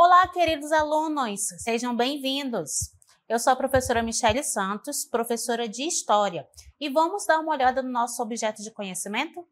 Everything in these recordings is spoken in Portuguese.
Olá, queridos alunos, sejam bem-vindos. Eu sou a professora Michele Santos, professora de História, e vamos dar uma olhada no nosso objeto de conhecimento?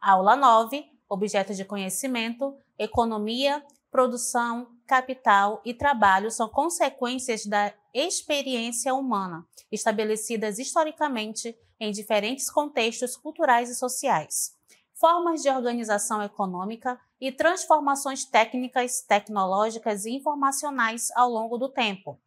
Aula 9, objeto de conhecimento, economia, produção, capital e trabalho são consequências da experiência humana, estabelecidas historicamente em diferentes contextos culturais e sociais. Formas de organização econômica e transformações técnicas, tecnológicas e informacionais ao longo do tempo.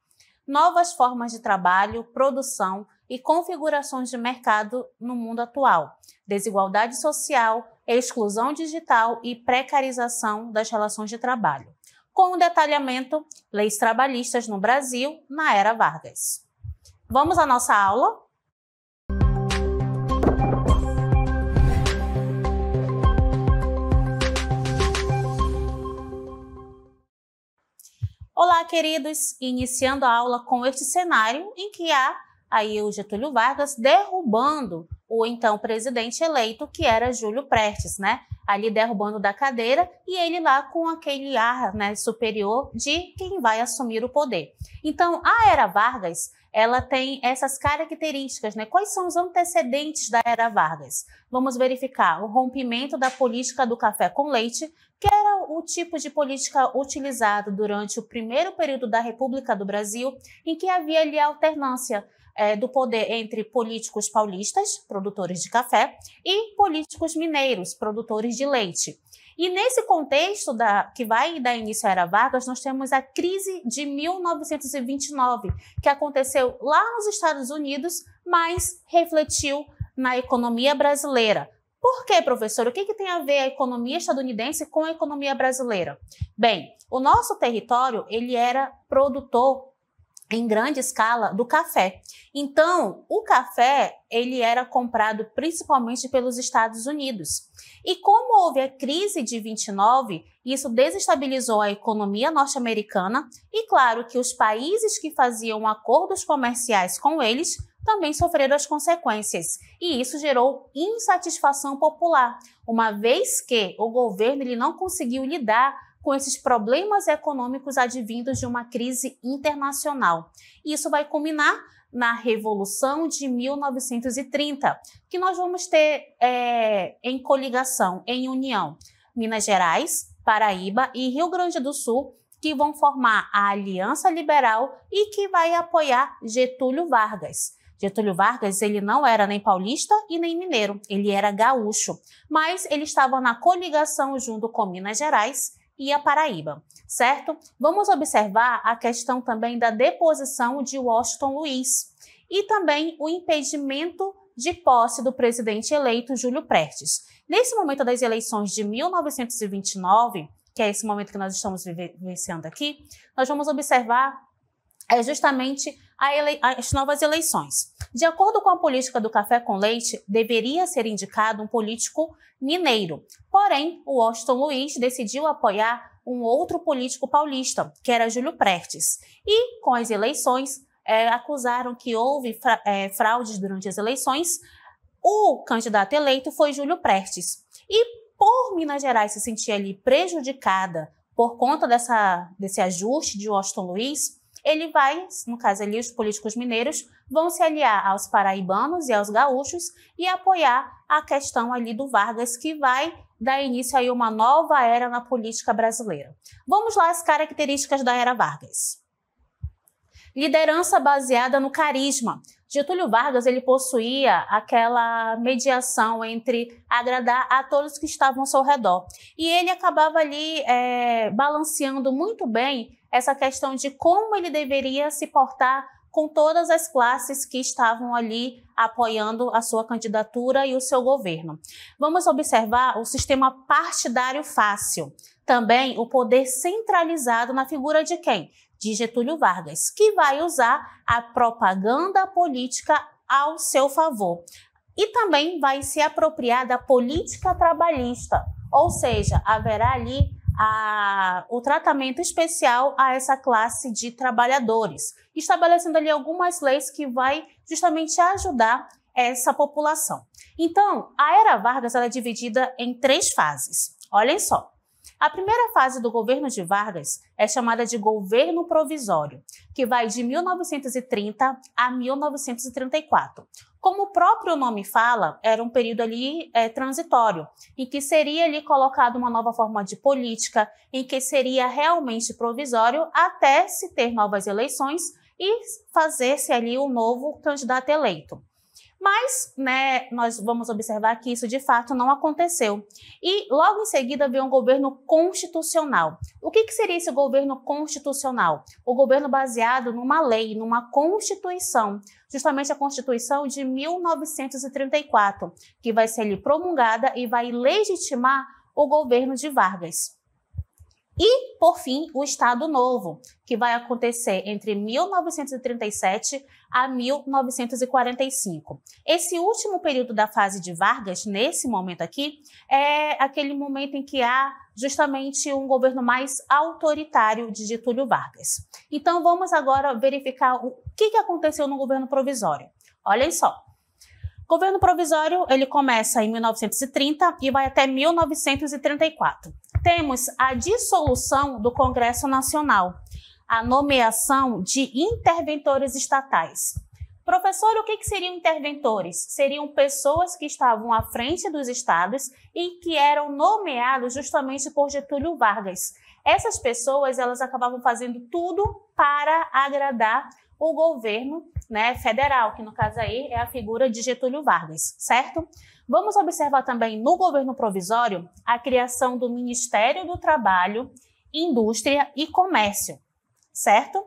Novas formas de trabalho, produção e configurações de mercado no mundo atual. Desigualdade social, exclusão digital e precarização das relações de trabalho. Com o detalhamento, leis trabalhistas no Brasil na Era Vargas. Vamos à nossa aula? Olá, queridos! Iniciando a aula com este cenário em que há aí o Getúlio Vargas derrubando o então presidente eleito, que era Júlio Prestes, né? Ali derrubando da cadeira e ele lá com aquele ar, né, superior de quem vai assumir o poder. Então, a Era Vargas, ela tem essas características, né? Quais são os antecedentes da Era Vargas? Vamos verificar o rompimento da política do café com leite, que era o tipo de política utilizado durante o primeiro período da República do Brasil, em que havia ali a alternância do poder entre políticos paulistas, produtores de café, e políticos mineiros, produtores de leite. E nesse contexto que vai dar início à Era Vargas, nós temos a crise de 1929, que aconteceu lá nos Estados Unidos, mas refletiu na economia brasileira. Por quê, professor? O que tem a ver a economia estadunidense com a economia brasileira? Bem, o nosso território ele era produtor em grande escala do café. Então, o café ele era comprado principalmente pelos Estados Unidos. E como houve a crise de 29, isso desestabilizou a economia norte-americana e claro que os países que faziam acordos comerciais com eles também sofreram as consequências. E isso gerou insatisfação popular, uma vez que o governo ele não conseguiu lidar com esses problemas econômicos advindos de uma crise internacional. Isso vai culminar na Revolução de 1930, que nós vamos ter em coligação, em união, Minas Gerais, Paraíba e Rio Grande do Sul, que vão formar a Aliança Liberal e que vai apoiar Getúlio Vargas. Getúlio Vargas ele não era nem paulista e nem mineiro, ele era gaúcho, mas ele estava na coligação junto com Minas Gerais e a Paraíba, certo? Vamos observar a questão também da deposição de Washington Luiz e também o impedimento de posse do presidente eleito Júlio Prestes. Nesse momento das eleições de 1929, que é esse momento que nós estamos vivenciando aqui, nós vamos observar justamente as novas eleições. De acordo com a política do café com leite, deveria ser indicado um político mineiro. Porém, o Washington Luiz decidiu apoiar um outro político paulista, que era Júlio Prestes. E, com as eleições, acusaram que houve fraudes durante as eleições. O candidato eleito foi Júlio Prestes. E, por Minas Gerais se sentir ali prejudicada por conta desse ajuste de Washington Luiz, ele vai, no caso ali, os políticos mineiros vão se aliar aos paraibanos e aos gaúchos e apoiar a questão ali do Vargas, que vai dar início a uma nova era na política brasileira. Vamos lá as características da Era Vargas. Liderança baseada no carisma. Getúlio Vargas ele possuía aquela mediação entre agradar a todos que estavam ao seu redor. E ele acabava ali balanceando muito bem essa questão de como ele deveria se portar com todas as classes que estavam ali apoiando a sua candidatura e o seu governo. Vamos observar o sistema partidário fácil. Também o poder centralizado na figura de quem? De Getúlio Vargas, que vai usar a propaganda política ao seu favor. E também vai se apropriar da política trabalhista, ou seja, haverá ali o tratamento especial a essa classe de trabalhadores, estabelecendo ali algumas leis que vai justamente ajudar essa população. Então, a Era Vargas ela é dividida em 3 fases. Olhem só. A primeira fase do governo de Vargas é chamada de governo provisório, que vai de 1930 a 1934. Como o próprio nome fala, era um período ali transitório, em que seria ali colocada uma nova forma de política, em que seria realmente provisório até se ter novas eleições e fazer-se ali um novo candidato eleito. Mas, nós vamos observar que isso de fato não aconteceu. E logo em seguida veio um governo constitucional. O que seria esse governo constitucional? O governo baseado numa lei, numa constituição, justamente a Constituição de 1934, que vai ser ali promulgada e vai legitimar o governo de Vargas. E, por fim, o Estado Novo, que vai acontecer entre 1937 a 1945. Esse último período da fase de Vargas, nesse momento aqui, é aquele momento em que há justamente um governo mais autoritário de Getúlio Vargas. Então, vamos agora verificar o que aconteceu no governo provisório. Olhem só. O governo provisório, ele começa em 1930 e vai até 1934. Temos a dissolução do Congresso Nacional, a nomeação de interventores estatais. Professor, o que seriam interventores? Seriam pessoas que estavam à frente dos estados e que eram nomeados justamente por Getúlio Vargas. Essas pessoas, elas acabavam fazendo tudo para agradar o governo federal, que no caso aí é a figura de Getúlio Vargas, certo? Vamos observar também no governo provisório a criação do Ministério do Trabalho, Indústria e Comércio, certo?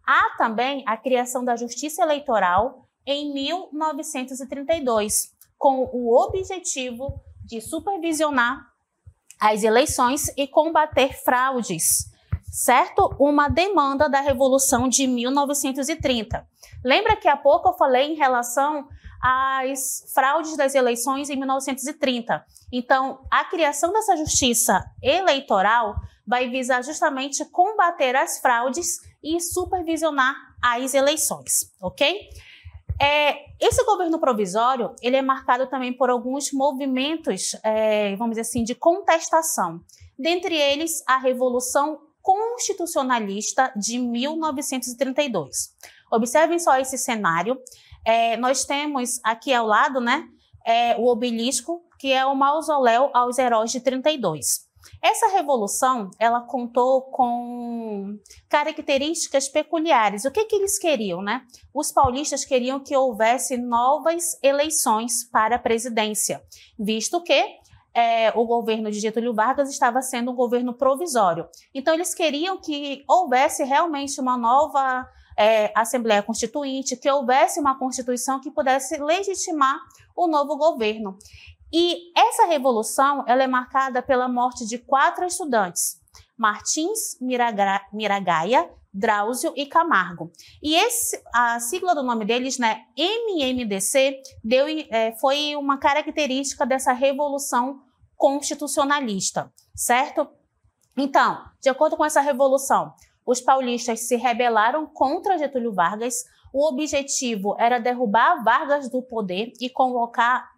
Há também a criação da Justiça Eleitoral em 1932, com o objetivo de supervisionar as eleições e combater fraudes, certo? Uma demanda da Revolução de 1930. Lembra que há pouco eu falei em relação às fraudes das eleições em 1930. Então, a criação dessa justiça eleitoral vai visar justamente combater as fraudes e supervisionar as eleições, ok? Esse governo provisório, ele é marcado também por alguns movimentos, vamos dizer assim, de contestação. Dentre eles, a Revolução Constitucionalista de 1932. Observem só esse cenário. Nós temos aqui ao lado, o obelisco, que é o mausoléu aos heróis de 32. Essa revolução, ela contou com características peculiares. O que eles queriam, Os paulistas queriam que houvesse novas eleições para a presidência, visto que o governo de Getúlio Vargas estava sendo um governo provisório. Então, eles queriam que houvesse realmente uma nova Assembleia Constituinte, que houvesse uma Constituição que pudesse legitimar o novo governo. E essa revolução, ela é marcada pela morte de 4 estudantes: Martins, Miragaia, Drauzio e Camargo. E a sigla do nome deles, MMDC, foi uma característica dessa revolução constitucionalista, certo? Então, de acordo com essa revolução, os paulistas se rebelaram contra Getúlio Vargas. O objetivo era derrubar Vargas do poder e convocar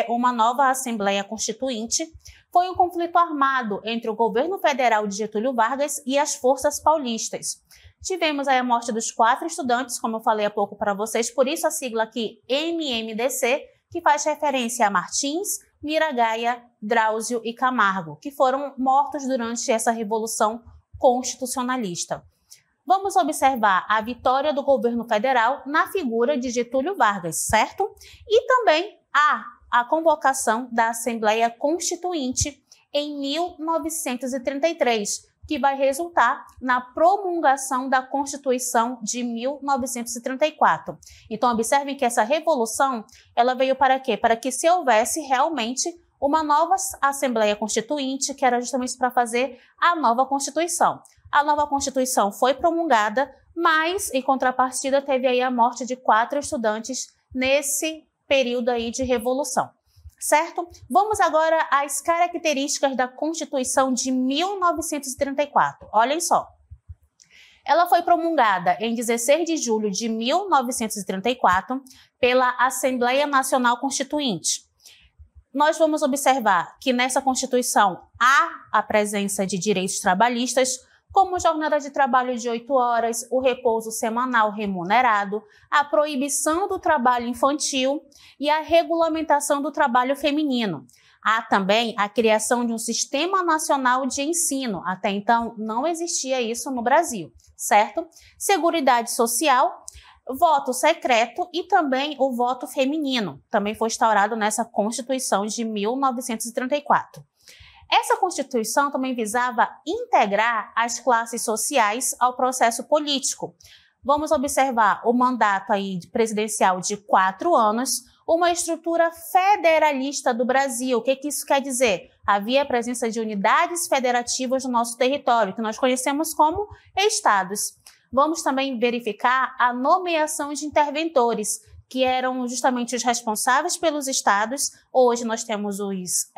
uma nova Assembleia Constituinte. Foi um conflito armado entre o governo federal de Getúlio Vargas e as forças paulistas. Tivemos aí a morte dos 4 estudantes, como eu falei há pouco para vocês, por isso a sigla aqui MMDC, que faz referência a Martins, Miragaia, Drauzio e Camargo, que foram mortos durante essa Revolução Constitucionalista. Vamos observar a vitória do governo federal na figura de Getúlio Vargas, certo? E também a convocação da Assembleia Constituinte em 1933, que vai resultar na promulgação da Constituição de 1934. Então, observem que essa revolução, ela veio para quê? Para que se houvesse realmente uma nova Assembleia Constituinte, que era justamente para fazer a nova Constituição. A nova Constituição foi promulgada, mas, em contrapartida, teve aí a morte de 4 estudantes nesse período aí de revolução, certo? Vamos agora às características da Constituição de 1934. Olhem só. Ela foi promulgada em 16 de julho de 1934 pela Assembleia Nacional Constituinte. nós vamos observar que nessa Constituição há a presença de direitos trabalhistas, como jornada de trabalho de 8 horas, o repouso semanal remunerado, a proibição do trabalho infantil e a regulamentação do trabalho feminino. Há também a criação de um Sistema Nacional de Ensino. Até então, não existia isso no Brasil, certo? Seguridade Social, voto secreto e também o voto feminino. Também foi instaurado nessa Constituição de 1934. Essa Constituição também visava integrar as classes sociais ao processo político. Vamos observar o mandato aí presidencial de 4 anos, uma estrutura federalista do Brasil. O que isso quer dizer? Havia a presença de unidades federativas no nosso território, que nós conhecemos como estados. Vamos também verificar a nomeação de interventores, que eram justamente os responsáveis pelos estados. Hoje nós temos os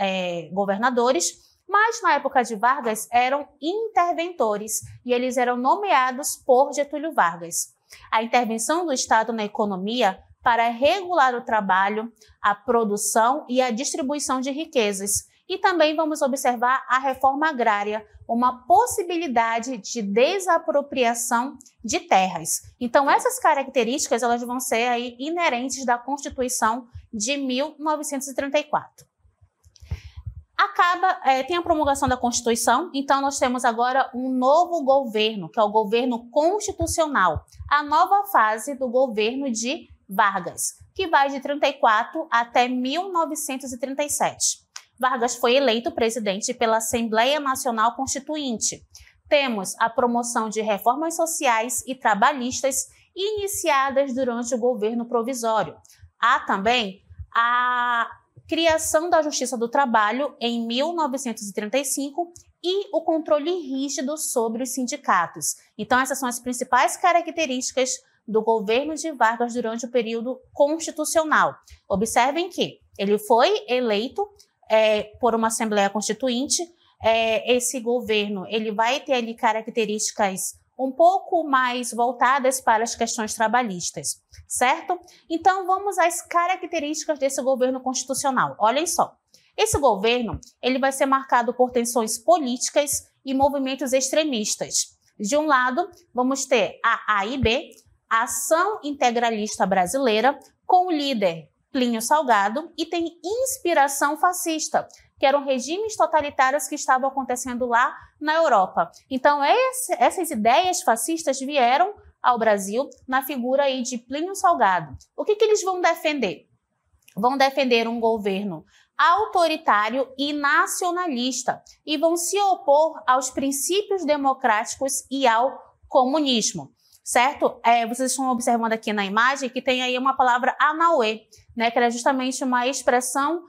governadores, mas na época de Vargas eram interventores e eles eram nomeados por Getúlio Vargas. A intervenção do Estado na economia para regular o trabalho, a produção e a distribuição de riquezas. E também vamos observar a reforma agrária, uma possibilidade de desapropriação de terras. Então, essas características elas vão ser aí inerentes da Constituição de 1934. Tem a promulgação da Constituição, então nós temos agora um novo governo, que é o governo constitucional, a nova fase do governo de Vargas, que vai de 34 até 1937. Vargas foi eleito presidente pela Assembleia Nacional Constituinte. Temos a promoção de reformas sociais e trabalhistas iniciadas durante o governo provisório. Há também a criação da Justiça do Trabalho em 1935 e o controle rígido sobre os sindicatos. Então, essas são as principais características do governo de Vargas durante o período constitucional. Observem que ele foi eleito por uma Assembleia Constituinte. Esse governo ele vai ter ali características um pouco mais voltadas para as questões trabalhistas, certo? Então, vamos às características desse governo constitucional. Olhem só, esse governo ele vai ser marcado por tensões políticas e movimentos extremistas. De um lado, vamos ter a AIB, a Ação Integralista Brasileira, com o líder Plínio Salgado, e tem inspiração fascista, que eram regimes totalitários que estavam acontecendo lá na Europa. Então, essas ideias fascistas vieram ao Brasil na figura aí de Plínio Salgado. O que eles vão defender? Vão defender um governo autoritário e nacionalista e vão se opor aos princípios democráticos e ao comunismo, certo? Vocês estão observando aqui na imagem que tem aí uma palavra Anauê, né, que era justamente uma expressão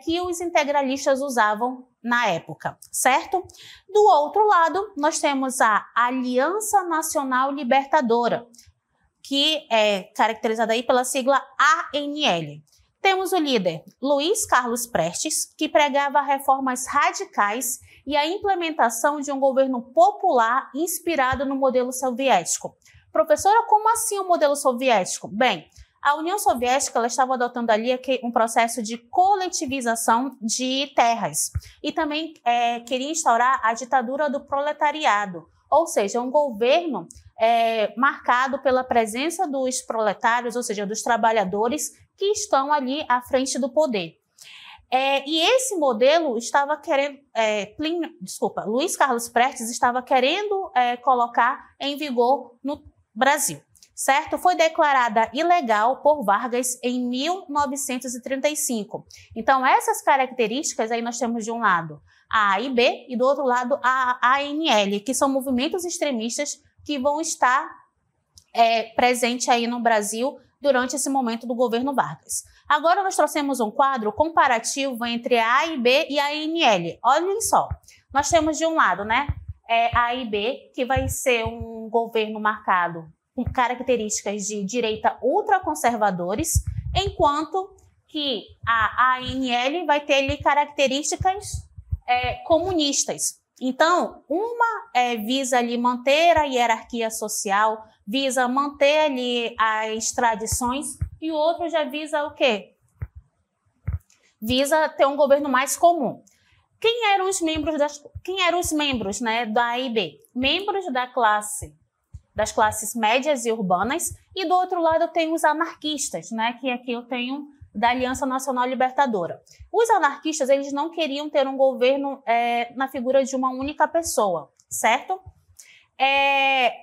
que os integralistas usavam na época, certo? Do outro lado, nós temos a Aliança Nacional Libertadora, que é caracterizada aí pela sigla ANL. Temos o líder Luiz Carlos Prestes, que pregava reformas radicais e a implementação de um governo popular inspirado no modelo soviético. Professora, como assim o modelo soviético? Bem, a União Soviética ela estava adotando ali um processo de coletivização de terras e também queria instaurar a ditadura do proletariado, ou seja, um governo marcado pela presença dos proletários, ou seja, dos trabalhadores que estão ali à frente do poder. E esse modelo estava querendo, Luiz Carlos Prestes estava querendo colocar em vigor no Brasil, certo? Foi declarada ilegal por Vargas em 1935. Então, essas características aí nós temos de um lado a AIB e do outro lado a ANL, que são movimentos extremistas que vão estar presentes aí no Brasil durante esse momento do governo Vargas. Agora nós trouxemos um quadro comparativo entre a AIB e a ANL. Olhem só, nós temos de um lado, né, a AIB, que vai ser um governo marcado com características de direita ultraconservadores, enquanto que a ANL vai ter ali características comunistas. Então, uma visa ali manter a hierarquia social, visa manter ali as tradições, e o outro já visa o quê? visa ter um governo mais comum. Quem eram os membros, né, da AIB? Membros das classes médias e urbanas, e do outro lado eu tenho os anarquistas, né, que aqui eu tenho da Aliança Nacional Libertadora. Os anarquistas, eles não queriam ter um governo na figura de uma única pessoa, certo?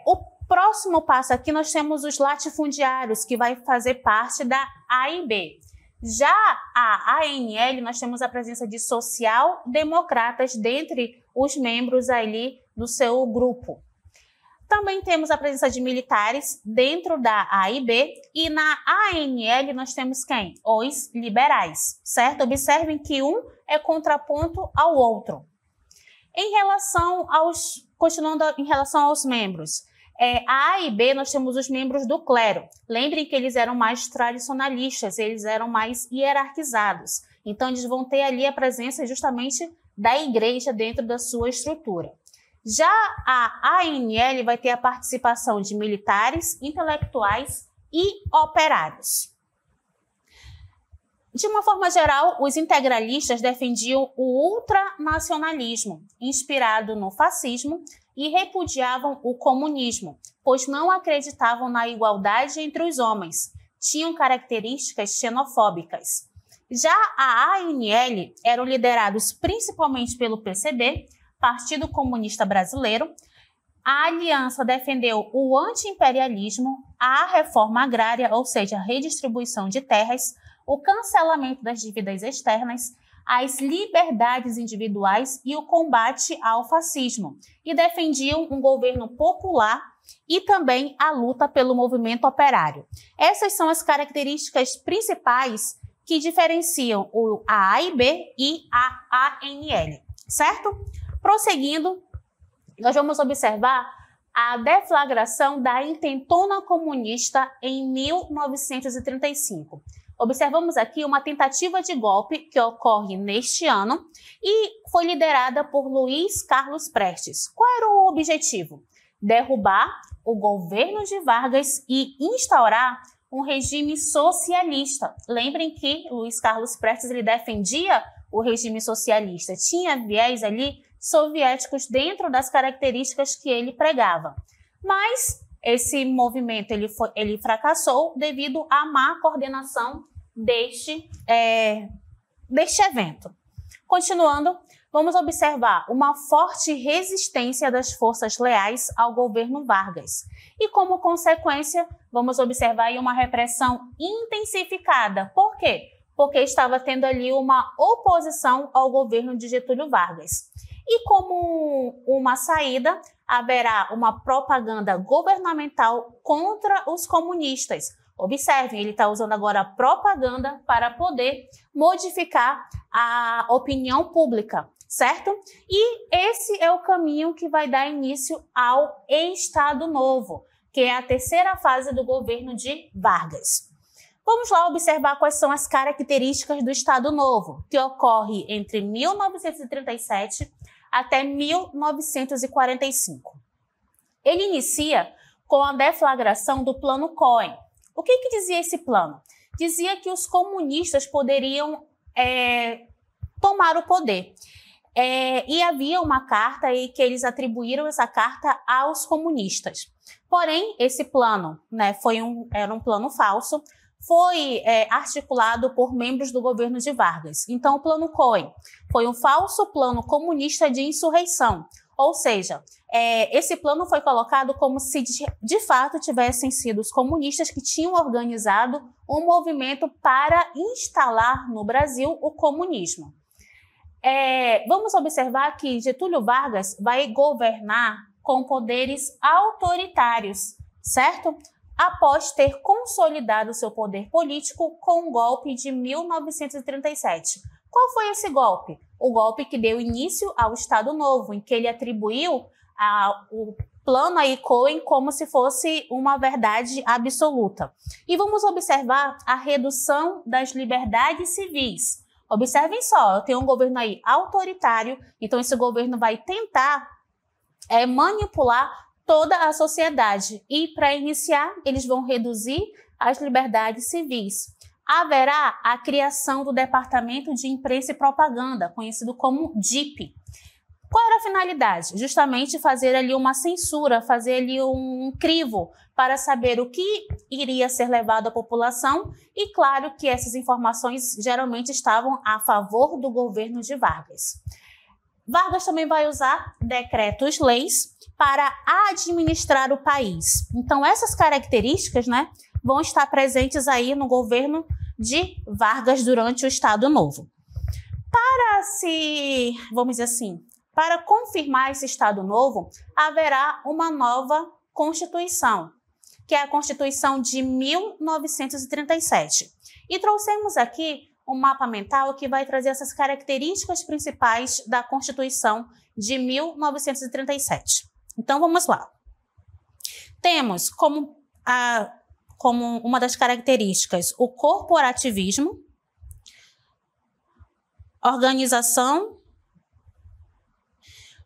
O próximo passo aqui nós temos os latifundiários, que vai fazer parte da AIB. Já a ANL, nós temos a presença de social-democratas dentre os membros ali do seu grupo. Também temos a presença de militares dentro da AIB e na ANL nós temos quem? Os liberais, certo? Observem que um é contraponto ao outro. Continuando em relação aos membros, a AIB nós temos os membros do clero. Lembrem que eles eram mais tradicionalistas, eles eram mais hierarquizados. Então eles vão ter ali a presença justamente da igreja dentro da sua estrutura. Já a ANL vai ter a participação de militares, intelectuais e operários. De uma forma geral, os integralistas defendiam o ultranacionalismo, inspirado no fascismo, e repudiavam o comunismo, pois não acreditavam na igualdade entre os homens, tinham características xenofóbicas. Já a ANL eram liderados principalmente pelo PCB, Partido Comunista Brasileiro. A aliança defendeu o anti-imperialismo, a reforma agrária, ou seja, a redistribuição de terras, o cancelamento das dívidas externas, as liberdades individuais e o combate ao fascismo, e defendiam um governo popular e também a luta pelo movimento operário. Essas são as características principais que diferenciam a AIB e a ANL, certo? Prosseguindo, nós vamos observar a deflagração da intentona comunista em 1935. Observamos aqui uma tentativa de golpe que ocorre neste ano e foi liderada por Luiz Carlos Prestes. Qual era o objetivo? Derrubar o governo de Vargas e instaurar um regime socialista. Lembrem que Luiz Carlos Prestes ele defendia o regime socialista, tinha viés ali soviéticos dentro das características que ele pregava. Mas esse movimento ele fracassou devido à má coordenação deste evento. Continuando, vamos observar uma forte resistência das forças leais ao governo Vargas. E como consequência, vamos observar aí uma repressão intensificada. Por quê? Porque estava tendo ali uma oposição ao governo de Getúlio Vargas. E como uma saída, haverá uma propaganda governamental contra os comunistas. Observem, ele está usando agora a propaganda para poder modificar a opinião pública, certo? E esse é o caminho que vai dar início ao Estado Novo, que é a terceira fase do governo de Vargas. Vamos lá observar quais são as características do Estado Novo, que ocorre entre 1937 até 1945. Ele inicia com a deflagração do Plano Cohen. O que dizia esse plano? Dizia que os comunistas poderiam tomar o poder. E havia uma carta aí que eles atribuíram essa carta aos comunistas. Porém, esse plano, né, era um plano falso, foi articulado por membros do governo de Vargas. Então, o Plano Cohen foi um falso plano comunista de insurreição, ou seja, esse plano foi colocado como se de fato tivessem sido os comunistas que tinham organizado um movimento para instalar no Brasil o comunismo. Vamos observar que Getúlio Vargas vai governar com poderes autoritários, certo? Após ter consolidado seu poder político com o golpe de 1937. Qual foi esse golpe? O golpe que deu início ao Estado Novo, em que ele atribuiu o plano aí Cohen como se fosse uma verdade absoluta. E vamos observar a redução das liberdades civis. Observem só, eu tenho um governo aí autoritário, então esse governo vai tentar manipular toda a sociedade. E, para iniciar, eles vão reduzir as liberdades civis. haverá a criação do Departamento de Imprensa e Propaganda, conhecido como DIP. Qual era a finalidade? Justamente fazer ali uma censura, fazer ali um crivo para saber o que iria ser levado à população e claro que essas informações geralmente estavam a favor do governo de Vargas. Vargas também vai usar decretos-leis para administrar o país. Então essas características, né, vão estar presentes aí no governo de Vargas durante o Estado Novo. Vamos dizer assim, para confirmar esse Estado Novo, haverá uma nova Constituição, que é a Constituição de 1937. E trouxemos aqui um mapa mental que vai trazer essas características principais da Constituição de 1937. Então, vamos lá. Temos como uma das características o corporativismo,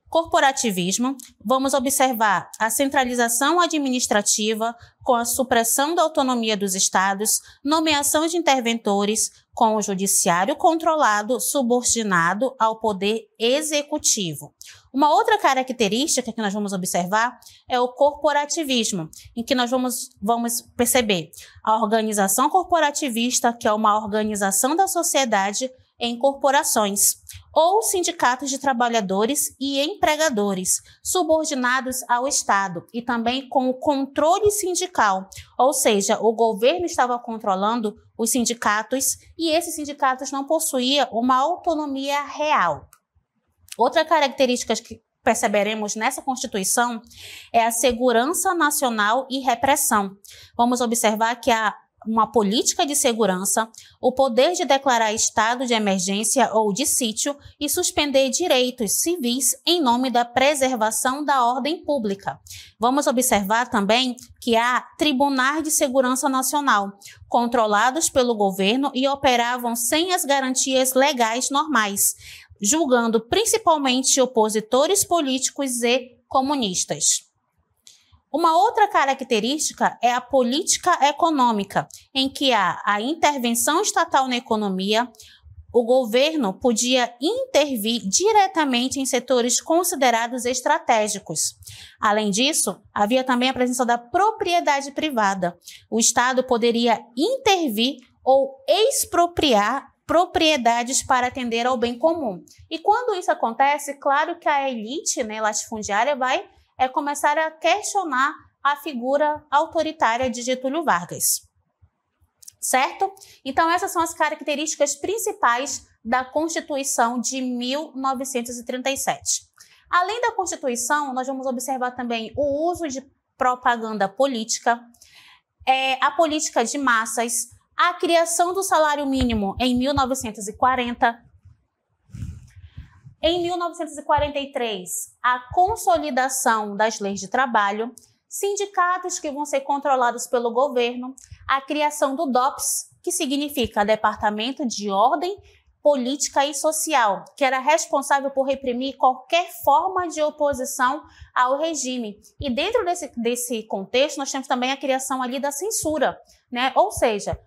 corporativismo, vamos observar a centralização administrativa com a supressão da autonomia dos estados, nomeação de interventores com o judiciário controlado, subordinado ao poder executivo. Uma outra característica que nós vamos observar é o corporativismo, em que nós vamos perceber a organização corporativista, que é uma organização da sociedade em corporações, ou sindicatos de trabalhadores e empregadores, subordinados ao Estado e também com o controle sindical, ou seja, o governo estava controlando os sindicatos e esses sindicatos não possuíam uma autonomia real. Outra característica que perceberemos nessa Constituição é a segurança nacional e repressão. Vamos observar que há uma política de segurança, o poder de declarar estado de emergência ou de sítio e suspender direitos civis em nome da preservação da ordem pública. Vamos observar também que há tribunais de segurança nacional, controlados pelo governo e operavam sem as garantias legais normais, julgando principalmente opositores políticos e comunistas. Uma outra característica é a política econômica, em que há a intervenção estatal na economia, o governo podia intervir diretamente em setores considerados estratégicos. Além disso, havia também a presença da propriedade privada. O Estado poderia intervir ou expropriar propriedades para atender ao bem comum. E quando isso acontece, claro que a elite, né, latifundiária vai começar a questionar a figura autoritária de Getúlio Vargas. Certo? Então, essas são as características principais da Constituição de 1937. Além da Constituição, nós vamos observar também o uso de propaganda política, a política de massas, a criação do salário mínimo em 1940, em 1943, a consolidação das leis de trabalho, sindicatos que vão ser controlados pelo governo, a criação do DOPS, que significa Departamento de Ordem Política e Social, que era responsável por reprimir qualquer forma de oposição ao regime. E dentro desse contexto, nós temos também a criação ali da censura, né? Ou seja,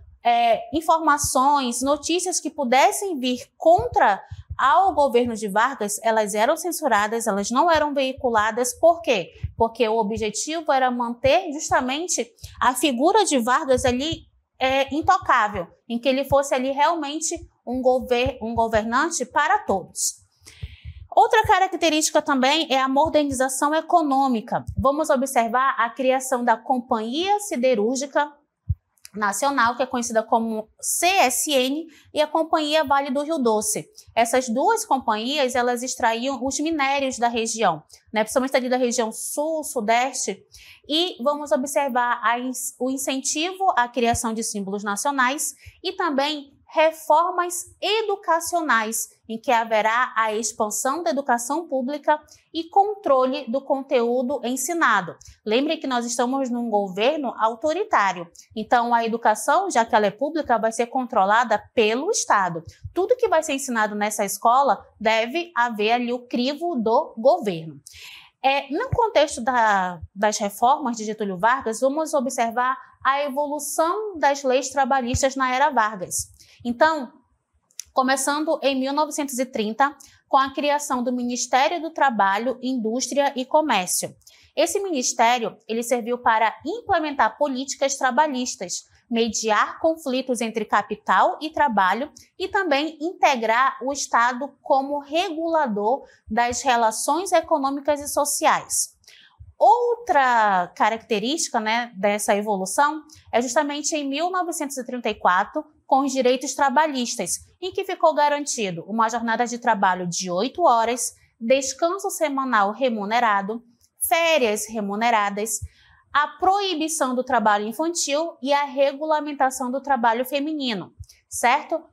informações, notícias que pudessem vir contra ao governo de Vargas, elas eram censuradas, elas não eram veiculadas. Por quê? Porque o objetivo era manter justamente a figura de Vargas ali intocável, em que ele fosse ali realmente um governante para todos. Outra característica também é a modernização econômica. Vamos observar a criação da Companhia Siderúrgica Nacional, que é conhecida como CSN, e a Companhia Vale do Rio Doce. Essas duas companhias, elas extraíam os minérios da região, né, principalmente ali da região sul, sudeste, e vamos observar o incentivo à criação de símbolos nacionais e também reformas educacionais, em que haverá a expansão da educação pública e controle do conteúdo ensinado. Lembre que nós estamos num governo autoritário, então a educação, já que ela é pública, vai ser controlada pelo Estado. Tudo que vai ser ensinado nessa escola deve haver ali o crivo do governo. No contexto das reformas de Getúlio Vargas, vamos observar a evolução das leis trabalhistas na era Vargas. Então, começando em 1930, com a criação do Ministério do Trabalho, Indústria e Comércio. Esse ministério ele serviu para implementar políticas trabalhistas, mediar conflitos entre capital e trabalho e também integrar o Estado como regulador das relações econômicas e sociais. Outra característica, dessa evolução é justamente em 1934, com os direitos trabalhistas, em que ficou garantido uma jornada de trabalho de 8 horas, descanso semanal remunerado, férias remuneradas, a proibição do trabalho infantil e a regulamentação do trabalho feminino, certo?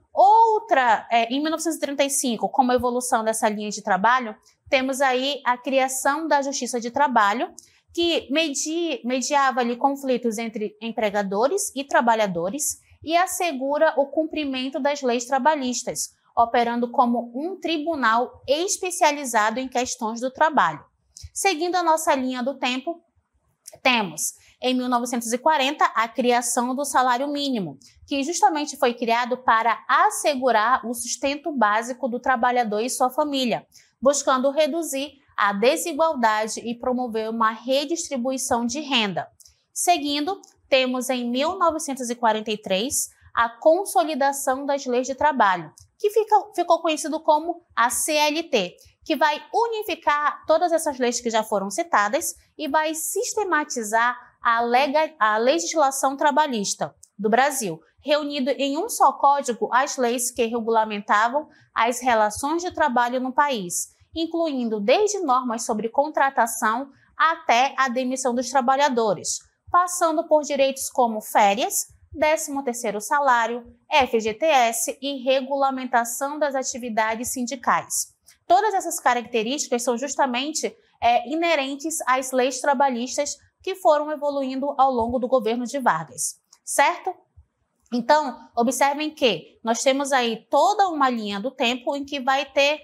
Em 1935, como evolução dessa linha de trabalho, temos aí a criação da Justiça de Trabalho, que mediava ali conflitos entre empregadores e trabalhadores e assegura o cumprimento das leis trabalhistas, operando como um tribunal especializado em questões do trabalho. Seguindo a nossa linha do tempo, temos, em 1940, a criação do salário mínimo, que justamente foi criado para assegurar o sustento básico do trabalhador e sua família, buscando reduzir a desigualdade e promover uma redistribuição de renda. Seguindo, temos em 1943 a consolidação das leis de trabalho, que ficou conhecido como a CLT, que vai unificar todas essas leis que já foram citadas e vai sistematizar a legislação trabalhista do Brasil, reunido em um só código as leis que regulamentavam as relações de trabalho no país, incluindo desde normas sobre contratação até a demissão dos trabalhadores, passando por direitos como férias, 13º salário, FGTS e regulamentação das atividades sindicais. Todas essas características são justamente inerentes às leis trabalhistas que foram evoluindo ao longo do governo de Vargas, certo? Então, observem que nós temos aí toda uma linha do tempo em que vai ter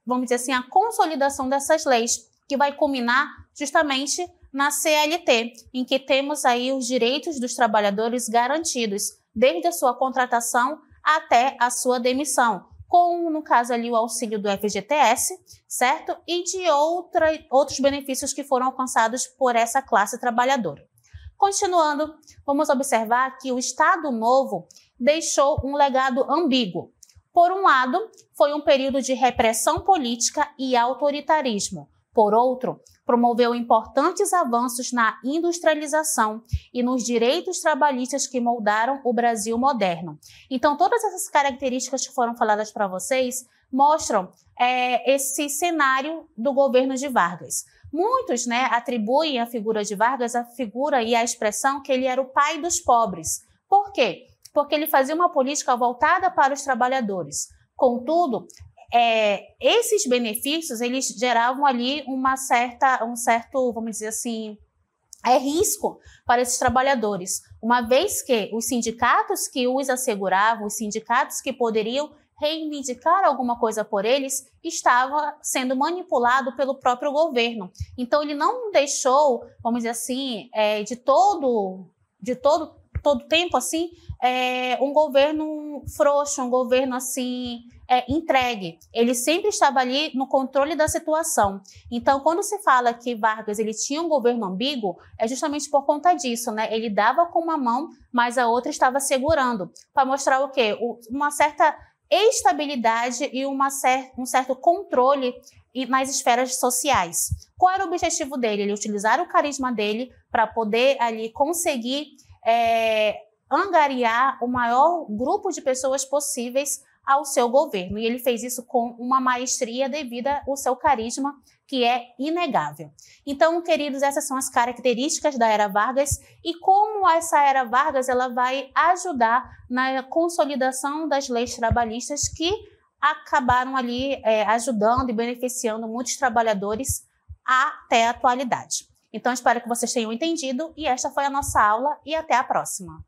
vamos dizer assim, a consolidação dessas leis, que vai culminar justamente na CLT, em que temos aí os direitos dos trabalhadores garantidos, desde a sua contratação até a sua demissão, com, no caso ali, o auxílio do FGTS, certo? E de outros benefícios que foram alcançados por essa classe trabalhadora. Continuando, vamos observar que o Estado Novo deixou um legado ambíguo. Por um lado, foi um período de repressão política e autoritarismo. Por outro, promoveu importantes avanços na industrialização e nos direitos trabalhistas que moldaram o Brasil moderno. Então, todas essas características que foram faladas para vocês mostram esse cenário do governo de Vargas. Muitos atribuem à figura de Vargas a figura e a expressão que ele era o pai dos pobres. Por quê? Porque ele fazia uma política voltada para os trabalhadores. Contudo, esses benefícios eles geravam ali um certo, vamos dizer assim, risco para esses trabalhadores, uma vez que os sindicatos que os asseguravam, os sindicatos que poderiam reivindicar alguma coisa por eles, estava sendo manipulado pelo próprio governo. Então, ele não deixou, vamos dizer assim, de todo tempo, assim, um governo frouxo, um governo, assim, entregue. Ele sempre estava ali no controle da situação. Então, quando se fala que Vargas ele tinha um governo ambíguo, é justamente por conta disso, Ele dava com uma mão, mas a outra estava segurando, para mostrar o quê? Uma certa estabilidade e um certo controle nas esferas sociais. Qual era o objetivo dele? Ele utilizar o carisma dele para poder ali conseguir angariar o maior grupo de pessoas possíveis ao seu governo. E ele fez isso com uma maestria devido ao seu carisma, que é inegável. Então, queridos, essas são as características da Era Vargas e como essa Era Vargas ela vai ajudar na consolidação das leis trabalhistas que acabaram ali ajudando e beneficiando muitos trabalhadores até a atualidade. Então, espero que vocês tenham entendido e esta foi a nossa aula e até a próxima.